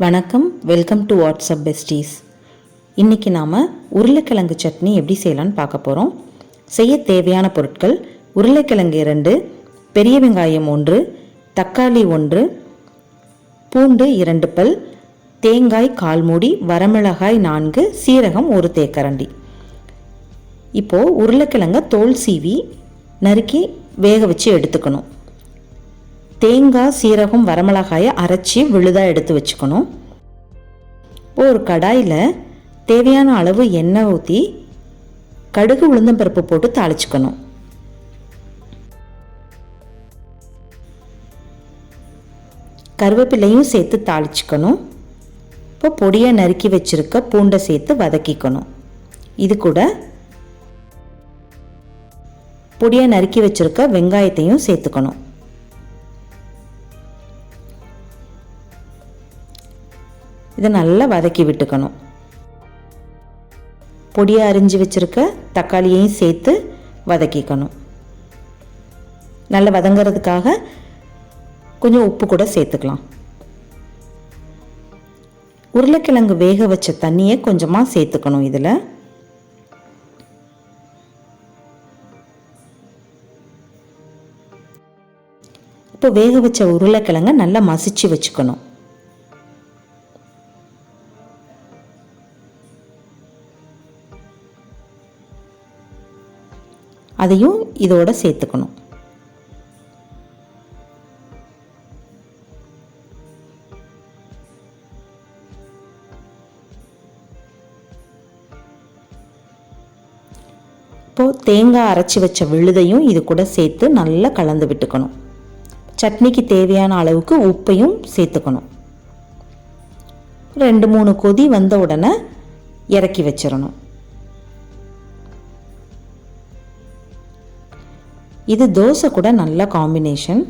வணக்கம், welcome to WhatsApp besties. இன்றைக்கி நாம் உருளைக்கிழங்கு சட்னி எப்படி செய்யலான்னு பார்க்க போகிறோம். செய்ய தேவையான பொருட்கள்: உருளைக்கிழங்கு 2, பெரிய வெங்காயம் 1, தக்காளி 1, பூண்டு 2 பல், தேங்காய் 1/4 மூடி, வரமிளகாய் 4, சீரகம் 1 தேக்கரண்டி. இப்போது உருளைக்கிழங்கை தோல் சீவி நறுக்கி வேக வச்சு எடுத்துக்கணும். தேங்காய், சீரகம், வரமிளகாயை அரைச்சி விழுதாக எடுத்து வச்சுக்கணும். ஒரு கடாயில் தேவையான அளவு எண்ணெய் ஊற்றி கடுகு, உளுந்தம்பருப்பு போட்டு தாளிச்சுக்கணும். கருவேப்பிலையும் சேர்த்து தாளிச்சுக்கணும். இப்போ பொடியை நறுக்கி வச்சுருக்க பூண்டை சேர்த்து வதக்கிக்கணும். இது கூட பொடியை நறுக்கி வச்சுருக்க வெங்காயத்தையும் சேர்த்துக்கணும். இதை நல்லா வதக்கி விட்டுக்கணும். பொடியை அரிஞ்சு வச்சுருக்க தக்காளியையும் சேர்த்து வதக்கிக்கணும். நல்லா வதங்கிறதுக்காக கொஞ்சம் உப்பு கூட சேர்த்துக்கலாம். உருளைக்கிழங்கு வேக வச்ச தண்ணியை கொஞ்சமாக சேர்த்துக்கணும். இதில் இப்போ வேக வச்ச உருளைக்கிழங்கை நல்லா மசிச்சு வச்சுக்கணும். அதையும் இதோட சேர்த்துக்கணும். இப்போது தேங்காய் அரைச்சி வச்ச விழுதையும் இது கூட சேர்த்து நல்லா கலந்து விட்டுக்கணும். சட்னிக்கு தேவையான அளவுக்கு உப்பையும் சேர்த்துக்கணும். 2-3 கொதி வந்த உடனே இறக்கி வச்சிடணும். இது தோசை கூட நல்ல காம்பினேஷன்.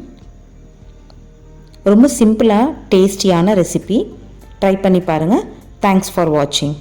ரொம்ப சிம்பிளாக டேஸ்டியான ரெசிபி. ட்ரை பண்ணி பாருங்கள். தேங்க்ஸ் ஃபார் வாட்சிங்.